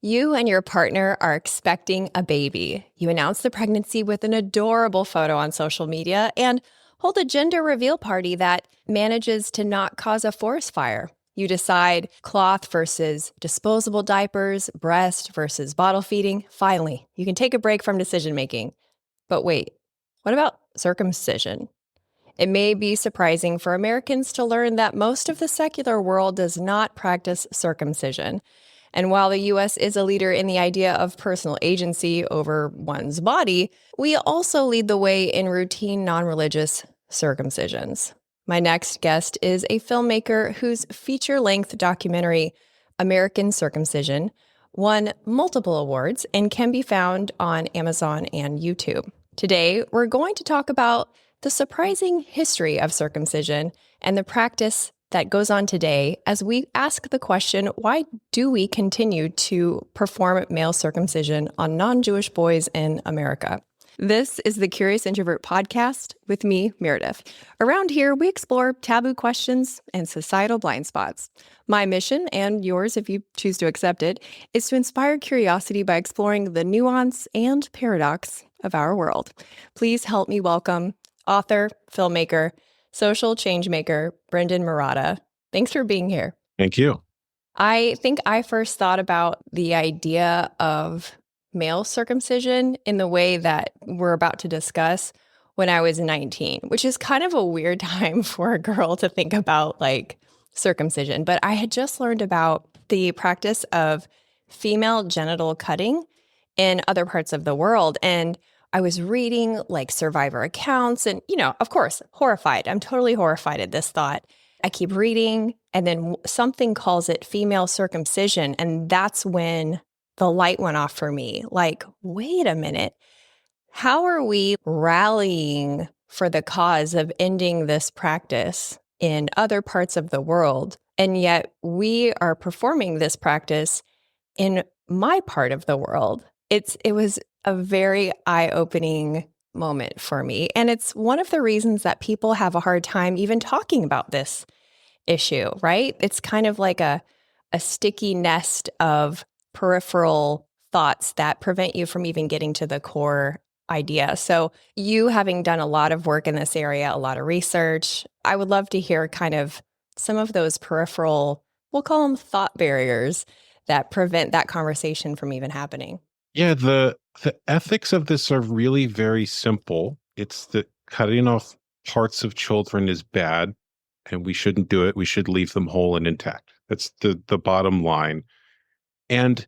You and your partner are expecting a baby. You announce the pregnancy with an adorable photo on social media and hold a gender reveal party that manages to not cause a forest fire. You decide cloth versus disposable diapers, breast versus bottle feeding. Finally, you can take a break from decision making. But wait, what about circumcision? It may be surprising for Americans to learn that most of the secular world does not practice circumcision. And while the US is a leader in the idea of personal agency over one's body, we also lead the way in routine non-religious circumcisions. My next guest is a filmmaker whose feature-length documentary, American Circumcision, won multiple awards and can be found on Amazon and YouTube. Today, we're going to talk about the surprising history of circumcision and the practice that goes on today as we ask the question, why do we continue to perform male circumcision on non-Jewish boys in America? This is the Curious Introvert podcast with me, Meredith. Around here, we explore taboo questions and societal blind spots. My mission, and yours if you choose to accept it, is to inspire curiosity by exploring the nuance and paradox of our world. Please help me welcome author, filmmaker, social change maker, Brendon. Thanks for being here. Thank you. I think I first thought about the idea of male circumcision in the way that we're about to discuss when I was 19, which is kind of a weird time for a girl to think about like circumcision. But I had just learned about the practice of female genital cutting in other parts of the world. And I was reading like survivor accounts and, of course, horrified. I'm totally horrified at this thought. I keep reading and then something calls it female circumcision. And that's when the light went off for me. Like, wait a minute. How are we rallying for the cause of ending this practice in other parts of the world? And yet we are performing this practice in my part of the world. It was a very eye-opening moment for me. And it's one of the reasons that people have a hard time even talking about this issue, right? It's kind of like a sticky nest of peripheral thoughts that prevent you from even getting to the core idea. So you having done a lot of work in this area, a lot of research, I would love to hear kind of some of those peripheral, we'll call them thought barriers that prevent that conversation from even happening. Yeah, the ethics of this are really very simple. It's that cutting off parts of children is bad, and we shouldn't do it. We should leave them whole and intact. That's the bottom line. And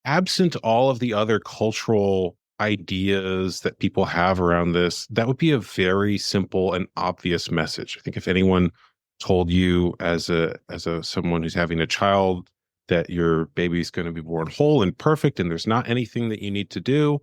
absent all of the other cultural ideas that people have around this, that would be a very simple and obvious message. I think if anyone told you as someone who's having a child that your baby's going to be born whole and perfect and there's not anything that you need to do,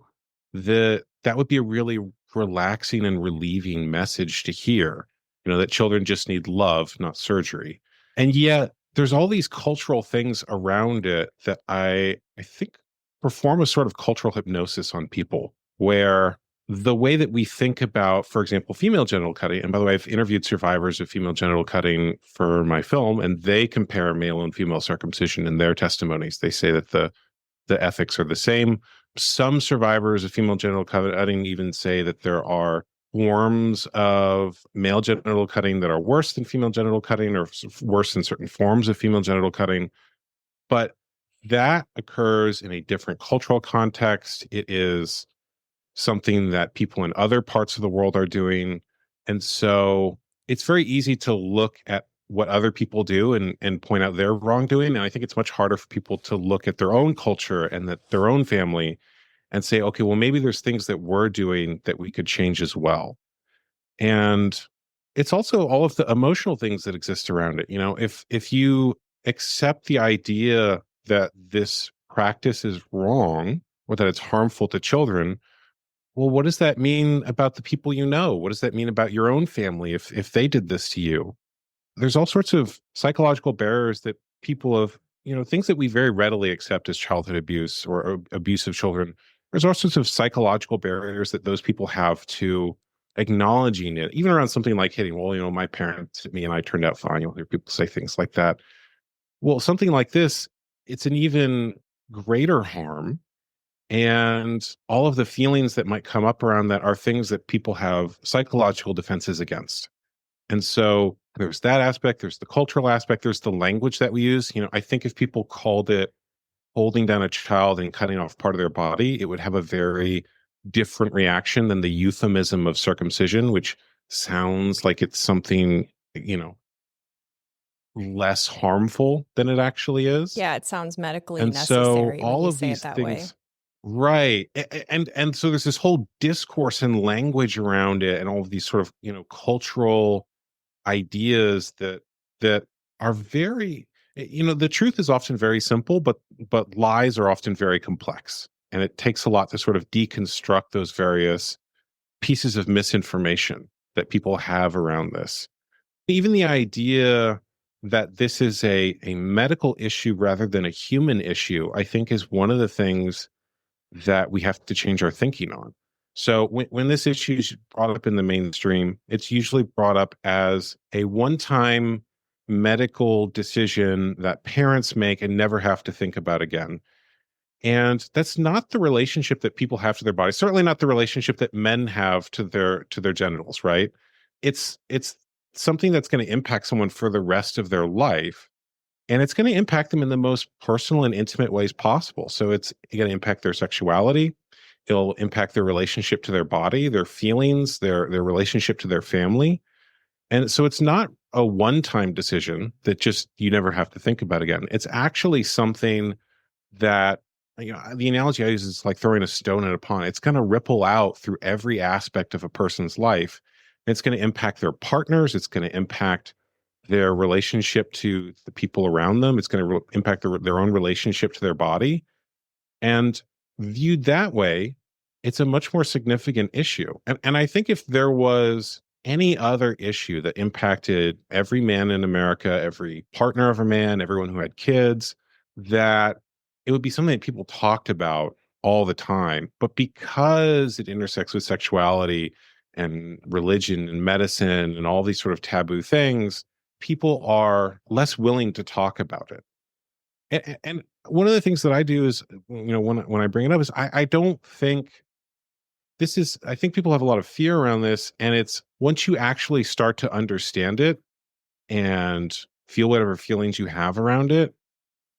that would be a really relaxing and relieving message to hear, that children just need love, not surgery. And yet there's all these cultural things around it that I think perform a sort of cultural hypnosis on people, where the way that we think about, for example, female genital cutting, and by the way, I've interviewed survivors of female genital cutting for my film, and they compare male and female circumcision in their testimonies. They say that the ethics are the same. Some survivors of female genital cutting even say that there are forms of male genital cutting that are worse than female genital cutting or worse than certain forms of female genital cutting. But that occurs in a different cultural context. It is something that people in other parts of the world are doing. And so it's very easy to look at what other people do and point out their wrongdoing. And I think it's much harder for people to look at their own culture and their own family and say, okay, well, maybe there's things that we're doing that we could change as well. And it's also all of the emotional things that exist around it. If you accept the idea that this practice is wrong or that it's harmful to children, well, what does that mean about the people you know? What does that mean about your own family if they did this to you? There's all sorts of psychological barriers that people have, things that we very readily accept as childhood abuse or abuse of children. There's all sorts of psychological barriers that those people have to acknowledging it, even around something like hitting. Well, my parents hit me and I turned out fine. You'll hear people say things like that. Well, something like this, it's an even greater harm. And all of the feelings that might come up around that are things that people have psychological defenses against. And so there's that aspect, there's the cultural aspect, there's the language that we use. I think if people called it holding down a child and cutting off part of their body, it would have a very different reaction than the euphemism of circumcision, which sounds like it's something, less harmful than it actually is. Yeah, it sounds medically And so necessary when all you of say it these that way. things, right. And so there's this whole discourse and language around it, and all of these sort of, cultural ideas that are very, the truth is often very simple, but lies are often very complex. And it takes a lot to sort of deconstruct those various pieces of misinformation that people have around this. Even the idea that this is a medical issue rather than a human issue, I think is one of the things that we have to change our thinking on. So when this issue is brought up in the mainstream, it's usually brought up as a one-time medical decision that parents make and never have to think about again. And that's not the relationship that people have to their bodies. Certainly not the relationship that men have to their genitals, right? It's something that's going to impact someone for the rest of their life. And it's going to impact them in the most personal and intimate ways possible. So it's going to impact their sexuality. It'll impact their relationship to their body, their feelings, their relationship to their family. And so it's not a one-time decision that just you never have to think about again. It's actually something that, the analogy I use is like throwing a stone in a pond. It's going to ripple out through every aspect of a person's life. It's going to impact their partners. It's going to impact their relationship to the people around them. It's going to impact their own relationship to their body. And viewed that way, it's a much more significant issue. And I think if there was any other issue that impacted every man in America, every partner of a man, everyone who had kids, that it would be something that people talked about all the time. But because it intersects with sexuality and religion and medicine and all these sort of taboo things, people are less willing to talk about it. And one of the things that I do is, when I bring it up is I don't think I think people have a lot of fear around this. And it's once you actually start to understand it and feel whatever feelings you have around it,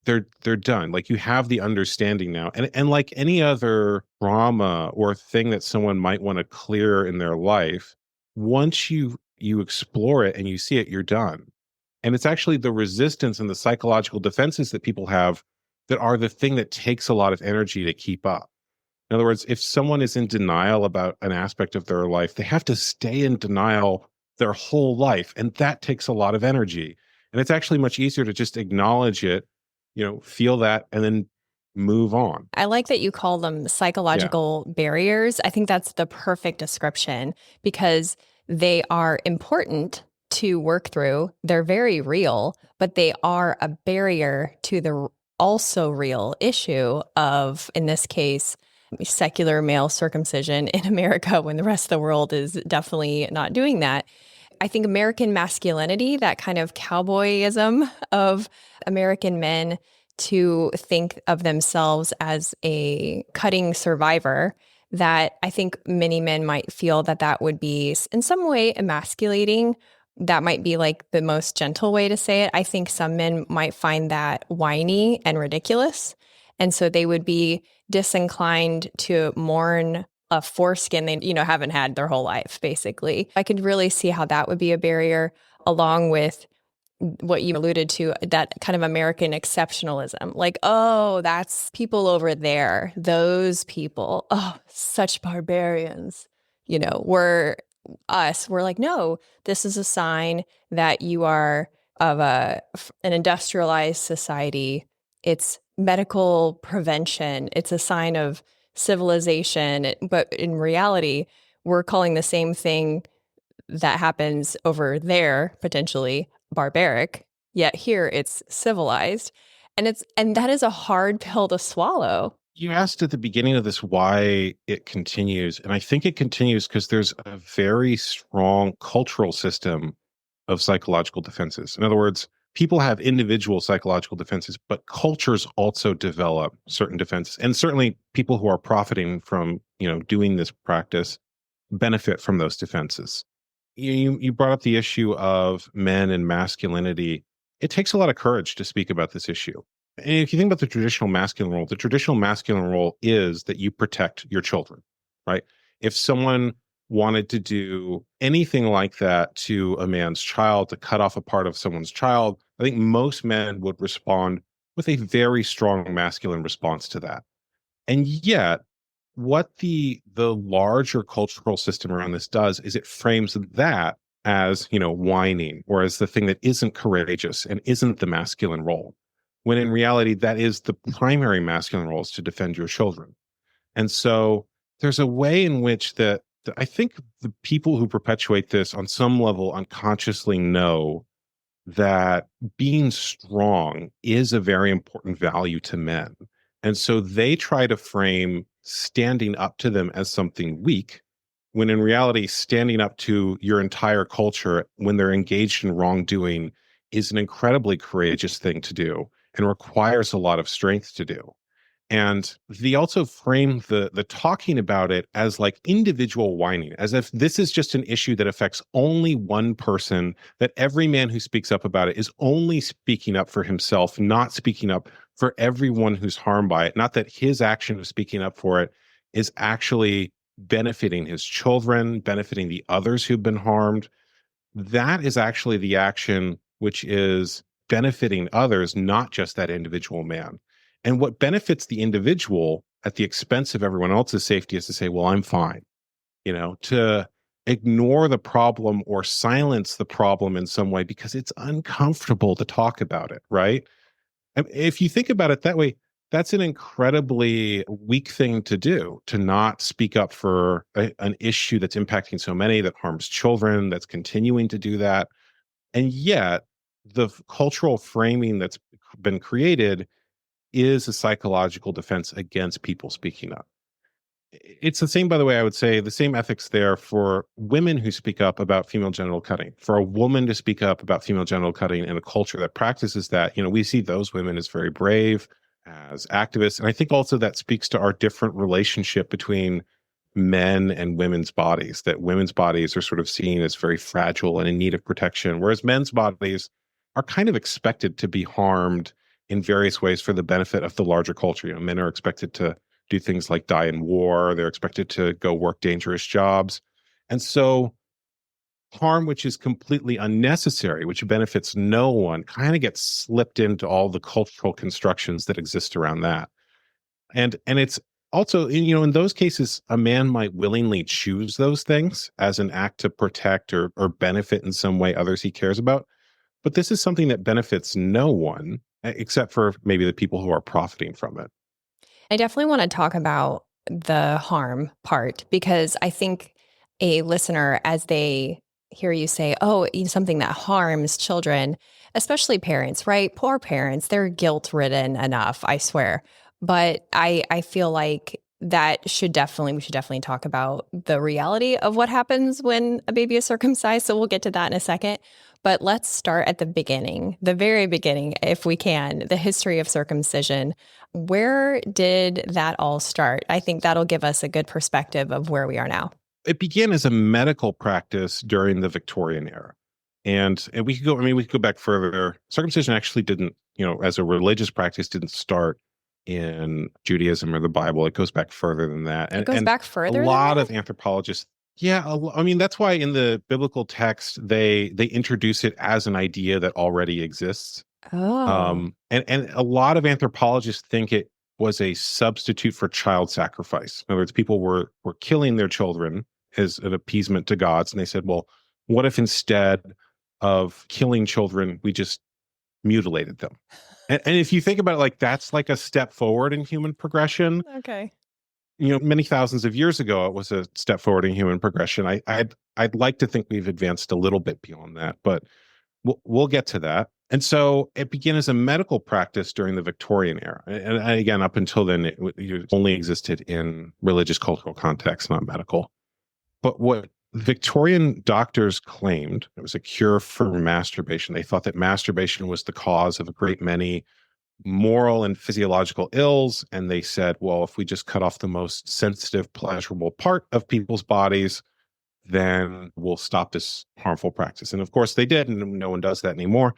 they're done. Like, you have the understanding now. And like any other trauma or thing that someone might want to clear in their life, once you explore it and you see it, you're done. And it's actually the resistance and the psychological defenses that people have that are the thing that takes a lot of energy to keep up. In other words, if someone is in denial about an aspect of their life, they have to stay in denial their whole life. And that takes a lot of energy. And it's actually much easier to just acknowledge it, feel that, and then move on. I like that you call them psychological barriers. I think that's the perfect description because they are important to work through. They're very real, but they are a barrier to the also real issue of, in this case, secular male circumcision in America when the rest of the world is definitely not doing that. I think American masculinity, that kind of cowboyism of American men to think of themselves as a cutting survivor, that I think many men might feel that would be in some way emasculating. That might be like the most gentle way to say it. I think some men might find that whiny and ridiculous. And so they would be disinclined to mourn a foreskin they, haven't had their whole life, basically. I could really see how that would be a barrier, along with what you alluded to, that kind of American exceptionalism. Like, oh, that's people over there. Those people, oh, such barbarians. We're like, no, this is a sign that you are of an industrialized society. It's medical prevention. It's a sign of civilization. But in reality, we're calling the same thing that happens over there potentially barbaric, yet here it's civilized. And that is a hard pill to swallow. You asked at the beginning of this why it continues, and I think it continues because there's a very strong cultural system of psychological defenses. In other words, people have individual psychological defenses, but cultures also develop certain defenses. And certainly people who are profiting from, doing this practice benefit from those defenses. You brought up the issue of men and masculinity. It takes a lot of courage to speak about this issue. And if you think about the traditional masculine role is that you protect your children, right? If someone wanted to do anything like that to a man's child, to cut off a part of someone's child, I think most men would respond with a very strong masculine response to that. And yet, what the larger cultural system around this does is it frames that as, whining, or as the thing that isn't courageous and isn't the masculine role, when in reality that is the primary masculine role, is to defend your children. And so there's a way in which that I think the people who perpetuate this on some level unconsciously know that being strong is a very important value to men. And so they try to frame standing up to them as something weak, when in reality, standing up to your entire culture when they're engaged in wrongdoing is an incredibly courageous thing to do and requires a lot of strength to do. And they also frame the talking about it as like individual whining, as if this is just an issue that affects only one person, that every man who speaks up about it is only speaking up for himself, not speaking up for everyone who's harmed by it. Not that his action of speaking up for it is actually benefiting his children, benefiting the others who've been harmed. That is actually the action which is benefiting others, not just that individual man. And what benefits the individual at the expense of everyone else's safety is to say, well, I'm fine. To ignore the problem or silence the problem in some way because it's uncomfortable to talk about it, right? And if you think about it that way, that's an incredibly weak thing to do, to not speak up for an issue that's impacting so many, that harms children, that's continuing to do that. And yet, the cultural framing that's been created is a psychological defense against people speaking up. It's the same, by the way, I would say the same ethics there for women who speak up about female genital cutting. For a woman to speak up about female genital cutting in a culture that practices that, we see those women as very brave, as activists. And I think also that speaks to our different relationship between men and women's bodies, that women's bodies are sort of seen as very fragile and in need of protection, whereas men's bodies are kind of expected to be harmed in various ways for the benefit of the larger culture. Men are expected to do things like die in war. They're expected to go work dangerous jobs. And so harm which is completely unnecessary, which benefits no one, kind of gets slipped into all the cultural constructions that exist around that. And it's also, in those cases, a man might willingly choose those things as an act to protect or benefit in some way others he cares about. But this is something that benefits no one, except for maybe the people who are profiting from it. I definitely want to talk about the harm part, because I think a listener, as they hear you say, oh, something that harms children, especially parents, right? Poor parents, they're guilt-ridden enough, I swear. But I feel like we should definitely talk about the reality of what happens when a baby is circumcised. So we'll get to that in a second. But let's start at the beginning, the very beginning, if we can, the history of circumcision. Where did that all start? I think that'll give us a good perspective of where we are now. It began as a medical practice during the Victorian era. And we could go back further. Circumcision actually didn't, as a religious practice, didn't start in Judaism or the Bible. It goes back further than that. It goes back further. A lot of anthropologists. Yeah, that's why in the biblical text they introduce it as an idea that already exists. Oh. And a lot of anthropologists think it was a substitute for child sacrifice. In other words, people were killing their children as an appeasement to gods, and they said, well, what if instead of killing children, we just mutilated them? And if you think about it, like that's like a step forward in human progression. Okay. Many thousands of years ago, it was a step forward in human progression. I'd like to think we've advanced a little bit beyond that, but we'll get to that. And so it began as a medical practice during the Victorian era. And again, up until then, it only existed in religious cultural context, not medical. But what Victorian doctors claimed it was a cure for masturbation. They thought that masturbation was the cause of a great many moral and physiological ills. And they said, well, if we just cut off the most sensitive, pleasurable part of people's bodies, then we'll stop this harmful practice. And of course they did, and no one does that anymore.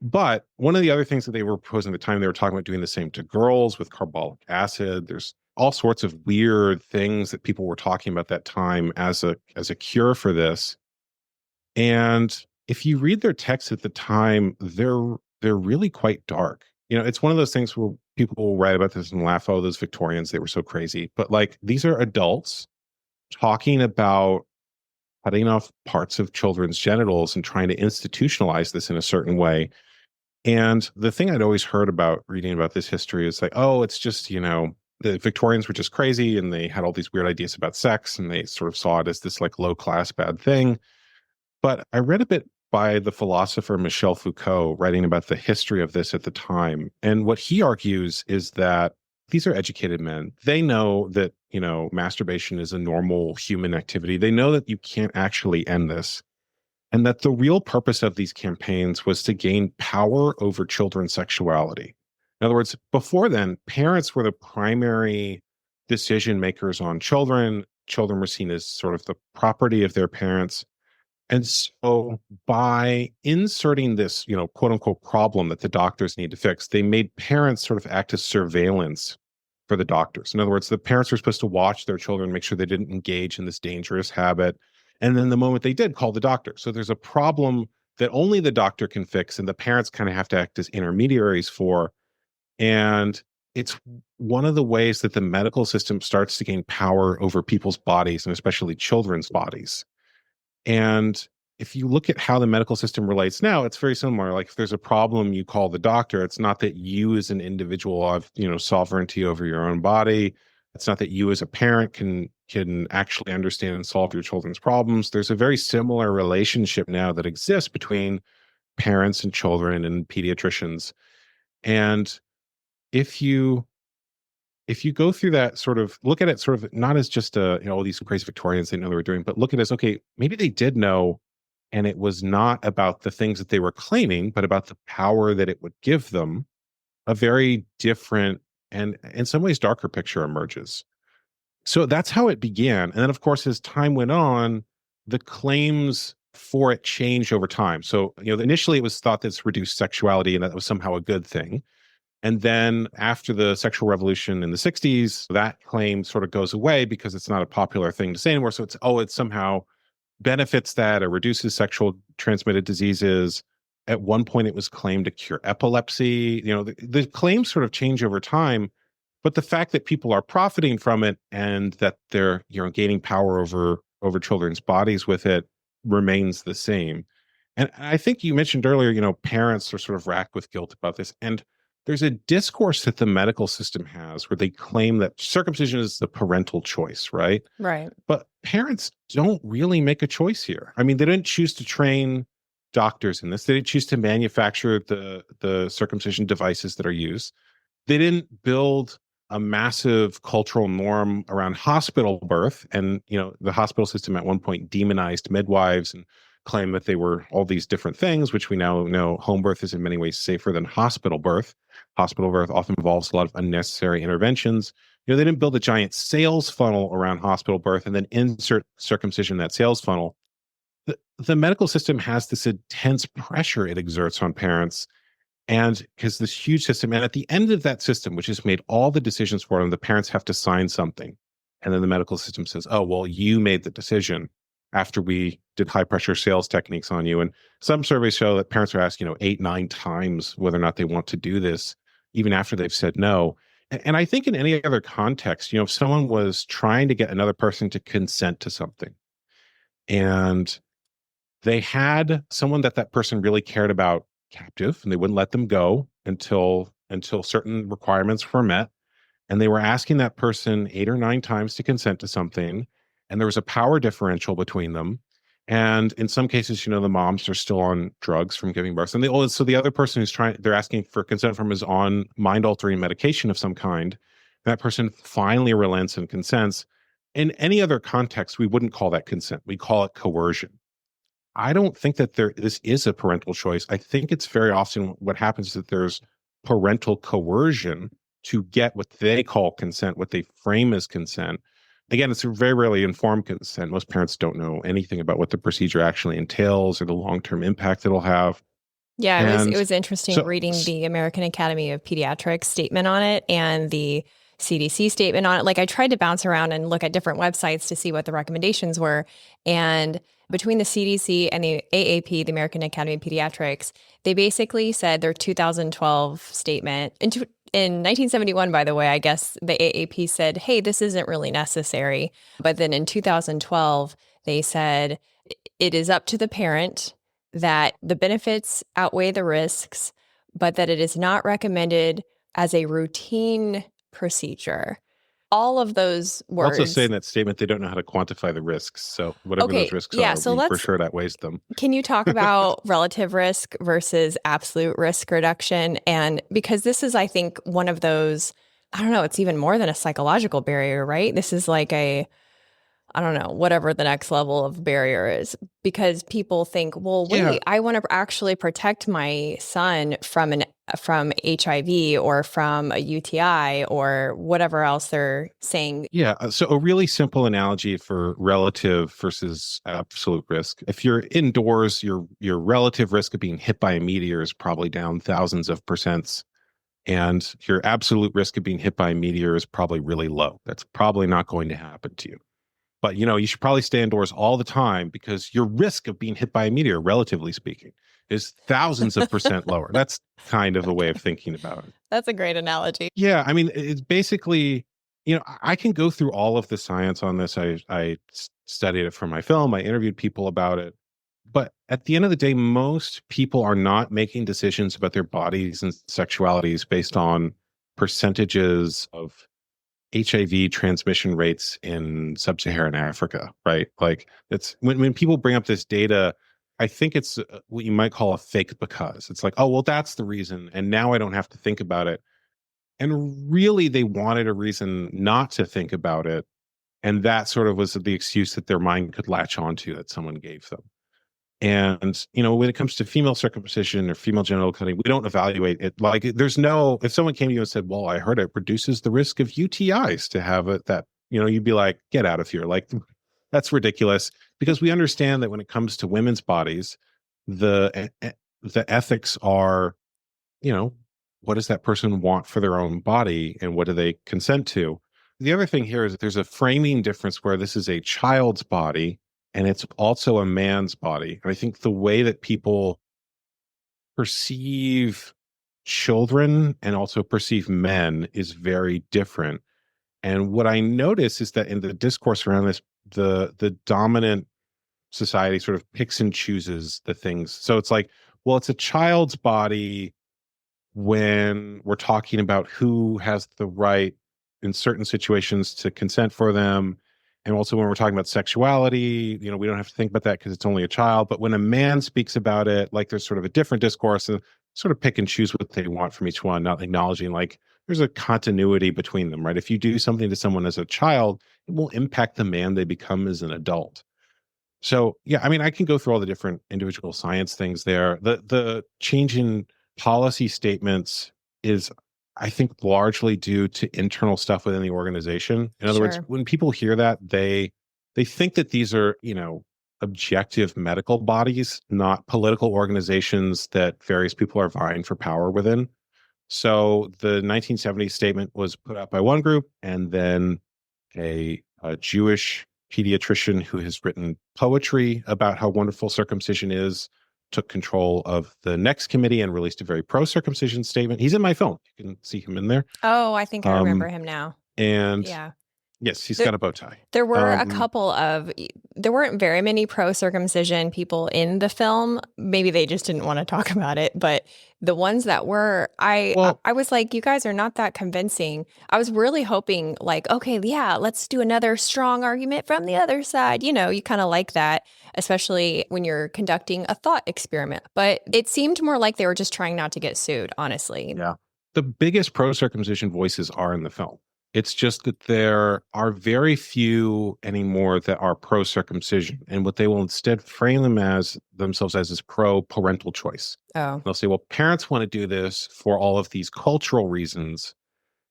But one of the other things that they were proposing at the time, they were talking about doing the same to girls with carbolic acid. There's all sorts of weird things that people were talking about that time as a cure for this. And if you read their texts at the time, they're really quite dark. It's one of those things where people will write about this and laugh, oh, those Victorians, they were so crazy. But like, these are adults talking about cutting off parts of children's genitals and trying to institutionalize this in a certain way. And the thing I'd always heard about reading about this history is like, oh, it's just, the Victorians were just crazy and they had all these weird ideas about sex and they sort of saw it as this like low class bad thing. But I read a bit by the philosopher Michel Foucault writing about the history of this at the time. And what he argues is that these are educated men. They know that, masturbation is a normal human activity. They know that you can't actually end this. And that the real purpose of these campaigns was to gain power over children's sexuality. In other words, before then, parents were the primary decision makers on children. Children were seen as sort of the property of their parents. And so by inserting this, quote unquote problem that the doctors need to fix, they made parents sort of act as surveillance for the doctors. In other words, the parents were supposed to watch their children, make sure they didn't engage in this dangerous habit. And then the moment they did, call the doctor. So there's a problem that only the doctor can fix, and the parents kind of have to act as intermediaries for. And it's one of the ways that the medical system starts to gain power over people's bodies, and especially children's bodies. And if you look at how the medical system relates now, it's very similar. Like if there's a problem, you call the doctor. It's not that you as an individual have, sovereignty over your own body. It's not that you as a parent can actually understand and solve your children's problems. There's a very similar relationship now that exists between parents and children and pediatricians. And if you go through that, sort of look at it sort of not as just these crazy Victorians, they know they were doing, but look at it as, okay, maybe they did know, and it was not about the things that they were claiming, but about the power that it would give them. A very different and in some ways darker picture emerges. So that's how it began. And then of course, as time went on, the claims for it changed over time. So, initially it was thought that it's reduced sexuality and that was somehow a good thing. And then after the sexual revolution in the 60s, that claim sort of goes away because it's not a popular thing to say anymore. So it somehow benefits that or reduces sexual transmitted diseases. At one point, it was claimed to cure epilepsy. The claims sort of change over time, but the fact that people are profiting from it and that they're, gaining power over children's bodies with it remains the same. And I think you mentioned earlier, parents are sort of racked with guilt about this. And there's a discourse that the medical system has where they claim that circumcision is the parental choice, right? Right. But parents don't really make a choice here. I mean, they didn't choose to train doctors in this. They didn't choose to manufacture the circumcision devices that are used. They didn't build a massive cultural norm around hospital birth. And, the hospital system at one point demonized midwives and claimed that they were all these different things, which we now know home birth is in many ways safer than hospital birth. Hospital birth often involves a lot of unnecessary interventions. They didn't build a giant sales funnel around hospital birth and then insert circumcision in that sales funnel. The medical system has this intense pressure it exerts on parents, and because this huge system, and at the end of that system, which has made all the decisions for them, the parents have to sign something. And then the medical system says, oh, well, you made the decision after we did high pressure sales techniques on you. And some surveys show that parents are asked, 8, 9 times whether or not they want to do this, even after they've said no. And I think in any other context, if someone was trying to get another person to consent to something and they had someone that person really cared about captive and they wouldn't let them go until certain requirements were met, and they were asking that person 8 or 9 times to consent to something, and there was a power differential between them. And in some cases, the moms are still on drugs from giving birth. And so the other person they're asking for consent from is on mind altering medication of some kind. That person finally relents and consents. in any other context, we wouldn't call that consent. We call it coercion. I don't think that this is a parental choice. I think it's very often what happens is that there's parental coercion to get what they call consent, what they frame as consent. Again, it's a very rarely informed consent. Most parents don't know anything about what the procedure actually entails or the long-term impact it'll have. Yeah, And it was interesting reading the American Academy of Pediatrics statement on it and the CDC statement on it. Like I tried to bounce around and look at different websites to see what the recommendations were. And between the CDC and the AAP, the American Academy of Pediatrics, they basically said their 2012 statement. In 1971, by the way, I guess the AAP said, hey, this isn't really necessary. But then in 2012, they said it is up to the parent, that the benefits outweigh the risks, but that it is not recommended as a routine procedure. All of those words. Also say in that statement, they don't know how to quantify the risks. So whatever those risks are, so for sure that weighs them. Can you talk about relative risk versus absolute risk reduction? And because this is, I think, one of those, I don't know, it's even more than a psychological barrier, right? This is like I don't know, whatever the next level of barrier is, because people think, well, wait, I want to actually protect my son from HIV or from a UTI or whatever else they're saying. Yeah. So a really simple analogy for relative versus absolute risk. If you're indoors, your relative risk of being hit by a meteor is probably down thousands of percents. And your absolute risk of being hit by a meteor is probably really low. That's probably not going to happen to you. But, you should probably stay indoors all the time because your risk of being hit by a meteor, relatively speaking, is thousands of percent lower. That's kind of a way of thinking about it. That's a great analogy. Yeah. I mean, it's basically, I can go through all of the science on this. I studied it for my film. I interviewed people about it. But at the end of the day, most people are not making decisions about their bodies and sexualities based on percentages of HIV transmission rates in sub-Saharan Africa, right? Like it's when people bring up this data, I think it's what you might call a fake because. It's like, oh, well, that's the reason. And now I don't have to think about it. And really, they wanted a reason not to think about it. And that sort of was the excuse that their mind could latch onto that someone gave them. And, when it comes to female circumcision or female genital cutting, we don't evaluate it. Like if someone came to you and said, well, I heard it reduces the risk of UTIs to have it, that, you'd be like, get out of here. Like, that's ridiculous, because we understand that when it comes to women's bodies, the ethics are, what does that person want for their own body and what do they consent to? The other thing here is that there's a framing difference where this is a child's body and it's also a man's body. And I think the way that people perceive children and also perceive men is very different. And what I notice is that in the discourse around this, the dominant society sort of picks and chooses the things. So it's like, well, it's a child's body when we're talking about who has the right in certain situations to consent for them. And also when we're talking about sexuality, we don't have to think about that because it's only a child. But when a man speaks about it, like there's sort of a different discourse and sort of pick and choose what they want from each one, not acknowledging like there's a continuity between them, right? If you do something to someone as a child, it will impact the man they become as an adult. So, yeah, I mean, I can go through all the different individual science things there. The change in policy statements is, I think, largely due to internal stuff within the organization. In other words, when people hear that, they think that these are, objective medical bodies, not political organizations that various people are vying for power within. So the 1970 statement was put out by one group, and then a Jewish pediatrician who has written poetry about how wonderful circumcision is took control of the next committee and released a very pro-circumcision statement. He's in my film. You can see him in there. Oh, I think I remember him now. And yeah. Yes, he's got a bow tie. There were there weren't very many pro-circumcision people in the film. Maybe they just didn't want to talk about it. But the ones that were, I was like, you guys are not that convincing. I was really hoping like, okay, yeah, let's do another strong argument from the other side. You kind of like that, especially when you're conducting a thought experiment. But it seemed more like they were just trying not to get sued, honestly. Yeah. The biggest pro-circumcision voices are in the film. It's just that there are very few anymore that are pro circumcision. And what they will instead frame them as themselves as is pro parental choice. Oh, They'll say, well, parents want to do this for all of these cultural reasons,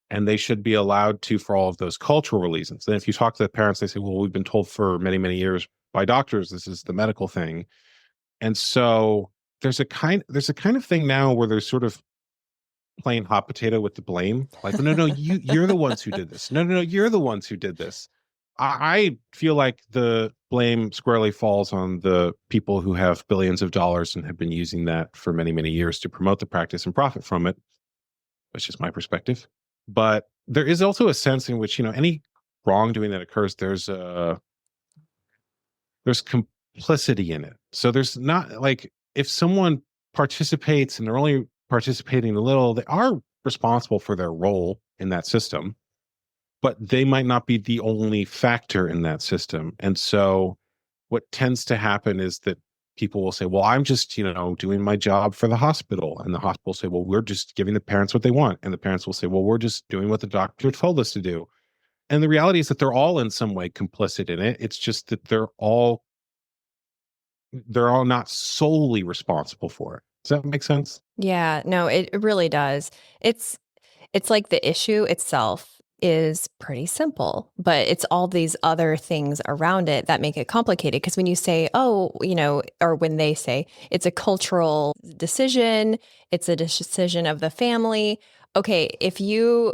and they should be allowed to for all of those cultural reasons. And if you talk to the parents, they say, well, we've been told for many, many years by doctors, this is the medical thing. And so there's a kind of thing now where there's sort of playing hot potato with the blame. Like, no, no, you're the ones who did this. No, no, no, you're the ones who did this. I feel like the blame squarely falls on the people who have billions of dollars and have been using that for many, many years to promote the practice and profit from it. That's just my perspective. But there is also a sense in which, any wrongdoing that occurs, there's complicity in it. So there's not like if someone participates and they're only participating a little, they are responsible for their role in that system, but they might not be the only factor in that system. And so what tends to happen is that people will say, well, I'm just, doing my job for the hospital. And the hospital will say, well, we're just giving the parents what they want. And the parents will say, well, we're just doing what the doctor told us to do. And the reality is that they're all in some way complicit in it. It's just that they're all not solely responsible for it. Does that make sense? yeah, no, it really does. It's like the issue itself is pretty simple, but it's all these other things around it that make it complicated. Because when you say, oh, or when they say it's a cultural decision, it's a decision of the family. Okay, if you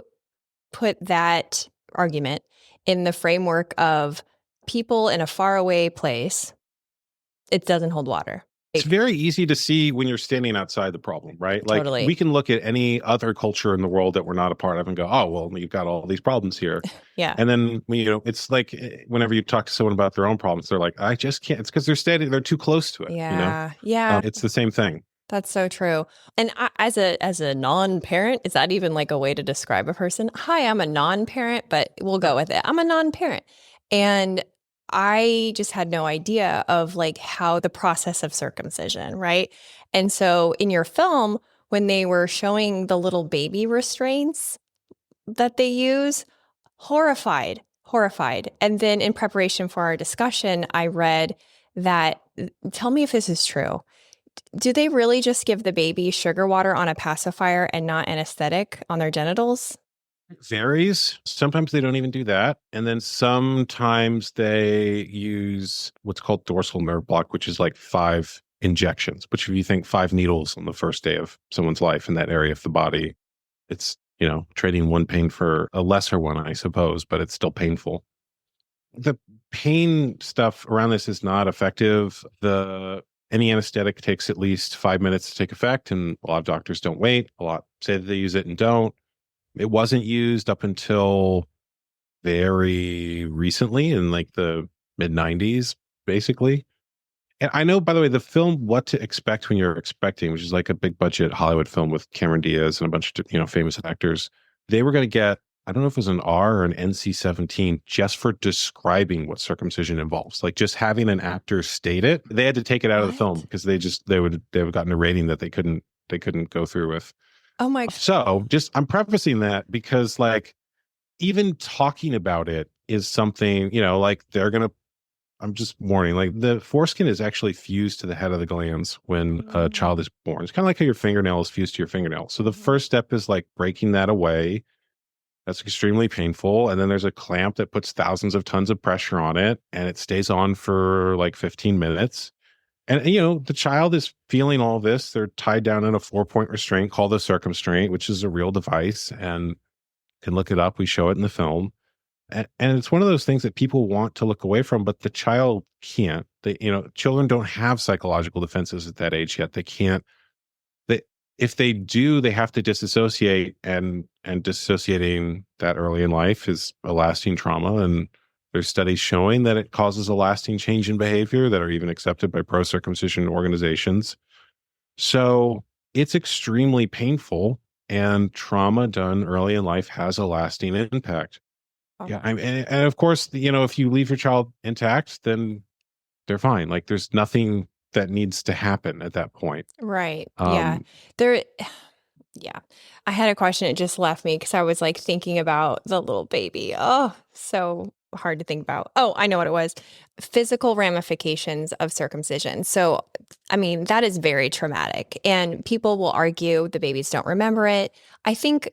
put that argument in the framework of people in a faraway place, it doesn't hold water. It's very easy to see when you're standing outside the problem, right? Like Totally. we can look at any other culture in the world that we're not a part of and go, oh, well, you've got all these problems here. Yeah. And then, it's like whenever you talk to someone about their own problems, they're like, I just can't. It's because they're too close to it. Yeah. Yeah. It's the same thing. That's so true. And as a non-parent, is that even like a way to describe a person? Hi, I'm a non-parent, but we'll go with it. I'm a non-parent. And I just had no idea of like how the process of circumcision, right? And so in your film, when they were showing the little baby restraints that they use, horrified. And then in preparation for our discussion, I read that, tell me if this is true. Do they really just give the baby sugar water on a pacifier and not anesthetic on their genitals? It varies. Sometimes they don't even do that. And then sometimes they use what's called dorsal nerve block, which is like 5 injections, which if you think 5 needles on the first day of someone's life in that area of the body, it's, trading one pain for a lesser one, I suppose, but it's still painful. The pain stuff around this is not effective. Any anesthetic takes at least 5 minutes to take effect, and a lot of doctors don't wait. A lot say that they use it and don't. It wasn't used up until very recently in like the mid 90s, basically. And I know, by the way, the film What to Expect When You're Expecting, which is like a big budget Hollywood film with Cameron Diaz and a bunch of, famous actors, they were going to get, I don't know if it was an R or an NC-17 just for describing what circumcision involves. Like just having an actor state it. They had to take it out of the film because they would have gotten a rating that they couldn't go through with. Oh my. So I'm prefacing that because like even talking about it is something, like I'm just warning, like the foreskin is actually fused to the head of the glands when a child is born. It's kind of like how your fingernail is fused to your fingernail. So the first step is like breaking that away. That's extremely painful. And then there's a clamp that puts thousands of tons of pressure on it and it stays on for like 15 minutes. And, the child is feeling all this. They're tied down in a 4-point restraint called a circumstraint, which is a real device and can look it up. We show it in the film. And it's one of those things that people want to look away from, but the child can't. Children don't have psychological defenses at that age yet. They can't. If they do, they have to disassociate, and disassociating that early in life is a lasting trauma. And there's studies showing that it causes a lasting change in behavior that are even accepted by pro-circumcision organizations. So it's extremely painful, and trauma done early in life has a lasting impact. Yeah, and of course, if you leave your child intact, then they're fine. Like there's nothing that needs to happen at that point. Right. Yeah. There Yeah. I had a question. It just left me because I was like thinking about the little baby. Oh, so hard to think about. Oh, I know what it was. Physical ramifications of circumcision. So, I mean, that is very traumatic. And people will argue the babies don't remember it. I think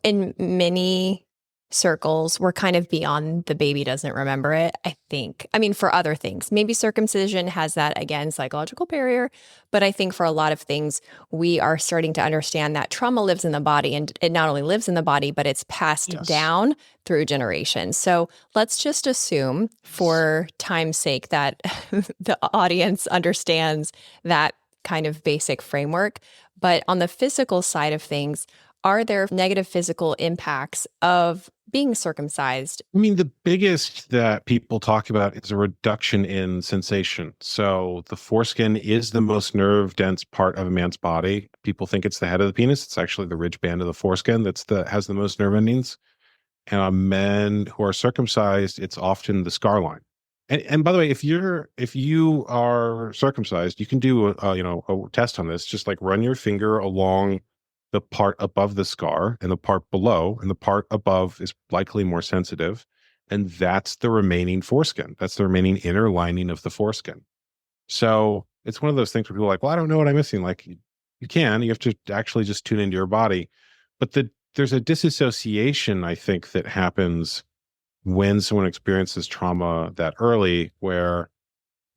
in many circles, we're kind of beyond the baby doesn't remember it. I think. I mean, for other things, maybe circumcision has that, again, psychological barrier. But I think for a lot of things, we are starting to understand that trauma lives in the body, and it not only lives in the body, but it's passed Yes. down through generations. So let's just assume, for time's sake, that the audience understands that kind of basic framework. But on the physical side of things, are there negative physical impacts of being circumcised? I mean, the biggest that people talk about is a reduction in sensation. So the foreskin is the most nerve dense part of a man's body. People think it's the head of the penis. It's actually the ridge band of the foreskin has the most nerve endings. And on men who are circumcised, it's often the scar line. And by the way, if you are circumcised, you can do a test on this. Just like run your finger along the part above the scar and the part below, and the part above is likely more sensitive. And that's the remaining foreskin. That's the remaining inner lining of the foreskin. So it's one of those things where people are like, well, I don't know what I'm missing. Like you have to actually just tune into your body. But there's a disassociation, I think, that happens when someone experiences trauma that early, where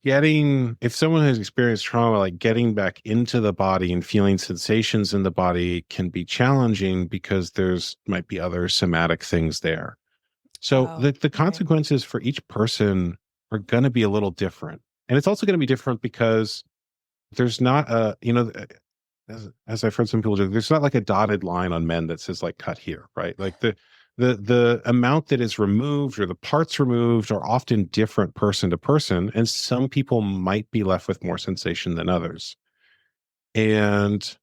if someone has experienced trauma, like getting back into the body and feeling sensations in the body can be challenging because might be other somatic things there. So the consequences for each person are going to be a little different. And it's also going to be different because there's not as I've heard some people do, there's not like a dotted line on men that says like cut here, right? Like the amount that is removed or the parts removed are often different person to person, and some people might be left with more sensation than others. And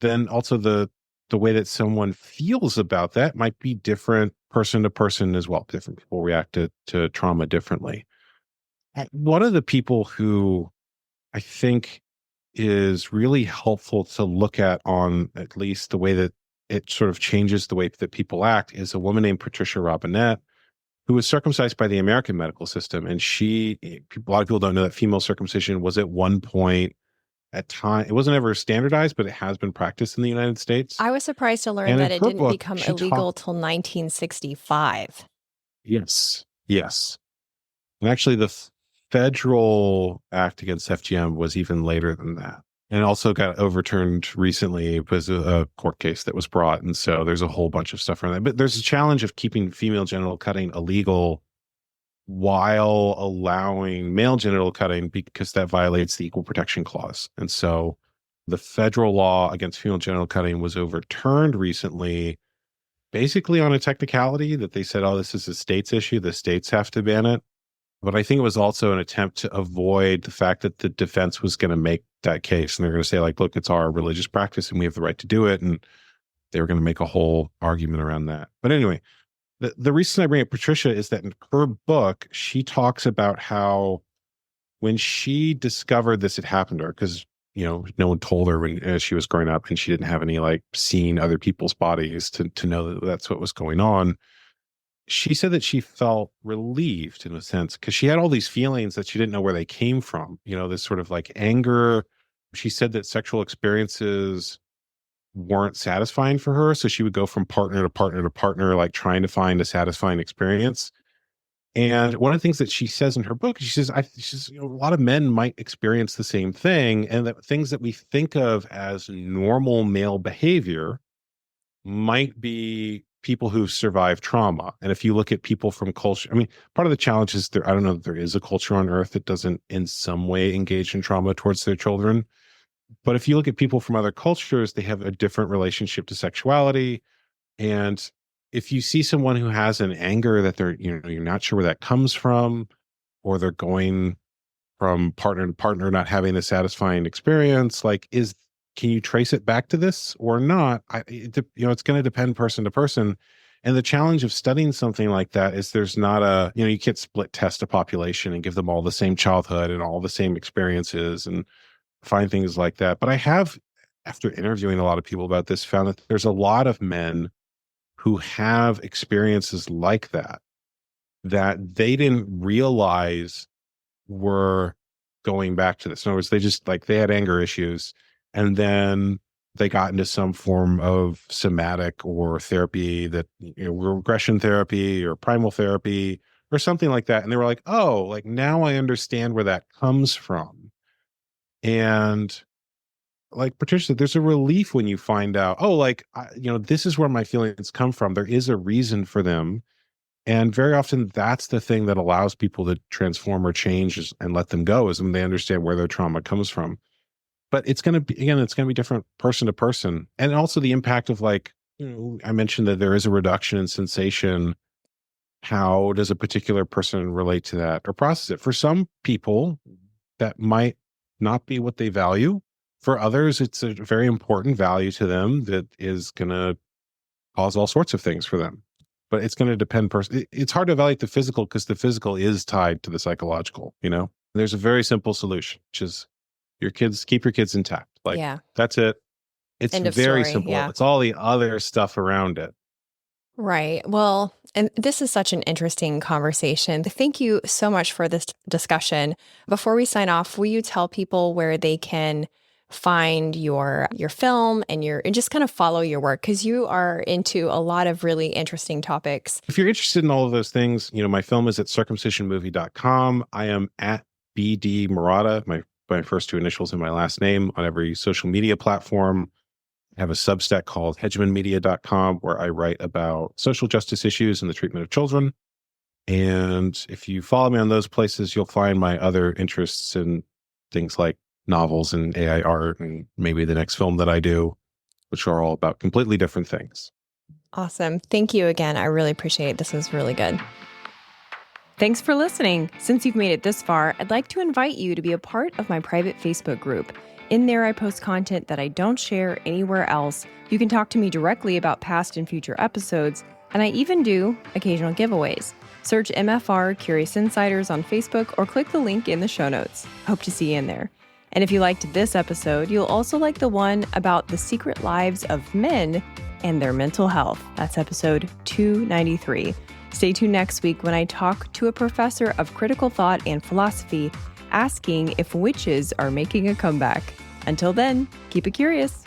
then also the way that someone feels about that might be different person to person as well. Different people react to trauma differently. One of the people who I think is really helpful to look on at least the way that it sort of changes the way that people act is a woman named Patricia Robinette, who was circumcised by the American medical system. And a lot of people don't know that female circumcision was at one point it wasn't ever standardized, but it has been practiced in the United States. I was surprised to learn and that it didn't become illegal till 1965. Yes. And actually the federal act against FGM was even later than that. And also got overturned recently. It was a court case that was brought. And so there's a whole bunch of stuff around that. But there's a challenge of keeping female genital cutting illegal while allowing male genital cutting, because that violates the Equal Protection Clause. And so the federal law against female genital cutting was overturned recently, basically on a technicality that they said, oh, this is a state's issue. The states have to ban it. But I think it was also an attempt to avoid the fact that the defense was going to make that case. And they're going to say, like, look, it's our religious practice and we have the right to do it. And they were going to make a whole argument around that. But anyway, the reason I bring up Patricia is that in her book, she talks about how when she discovered this had happened to her, because, no one told her as she was growing up, and she didn't have any like seeing other people's bodies to know that that's what was going on. She said that she felt relieved in a sense because she had all these feelings that she didn't know where they came from. This sort of like anger. She said that sexual experiences weren't satisfying for her. So she would go from partner to partner to partner, like trying to find a satisfying experience. And one of the things that she says in her book, she says, a lot of men might experience the same thing. And that things that we think of as normal male behavior might be people who've survived trauma. And if you look at people from culture, I mean, part of the challenge is I don't know that there is a culture on earth that doesn't in some way engage in trauma towards their children. But if you look at people from other cultures, they have a different relationship to sexuality. And if you see someone who has an anger that you're not sure where that comes from, or they're going from partner to partner, not having a satisfying experience, can you trace it back to this or not? It's going to depend person to person. And the challenge of studying something like that is there's not you can't split test a population and give them all the same childhood and all the same experiences and find things like that. But I have after interviewing a lot of people about this, found that there's a lot of men who have experiences like that they didn't realize were going back to this. In other words, they just they had anger issues, and then they got into some form of somatic or therapy that, regression therapy or primal therapy or something like that. And they were like, oh, now I understand where that comes from. And like Patricia, there's a relief when you find out, oh, this is where my feelings come from. There is a reason for them. And very often that's the thing that allows people to transform or change and let them go, is when they understand where their trauma comes from. But it's going to be, again, it's going to be different person to person. And also the impact of I mentioned that there is a reduction in sensation. How does a particular person relate to that or process it? For some people, that might not be what they value. For others, it's a very important value to them that is going to cause all sorts of things for them. But it's going to depend it's hard to evaluate the physical because the physical is tied to the psychological, There's a very simple solution, which is keep your kids intact. That's it. It's very simple. Yeah. It's all the other stuff around it. Right. Well, and this is such an interesting conversation. Thank you so much for this discussion. Before we sign off, will you tell people where they can find your film and just kind of follow your work, because you are into a lot of really interesting topics. If you're interested in all of those things, my film is at circumcisionmovie.com. I am at BD Murata, my first two initials in my last name, on every social media platform. I have a Substack called hegemonmedia.com where I write about social justice issues and the treatment of children. And if you follow me on those places, you'll find my other interests in things like novels and AI art and maybe the next film that I do, which are all about completely different things. Awesome. Thank you again. I really appreciate it. This was really good. Thanks for listening. Since you've made it this far, I'd like to invite you to be a part of my private Facebook group. In there, I post content that I don't share anywhere else. You can talk to me directly about past and future episodes, and I even do occasional giveaways. Search MFR Curious Insiders on Facebook or click the link in the show notes. Hope to see you in there. And if you liked this episode, you'll also like the one about the secret lives of men and their mental health. That's episode 293. Stay tuned next week when I talk to a professor of critical thought and philosophy, asking if witches are making a comeback. Until then, keep it curious.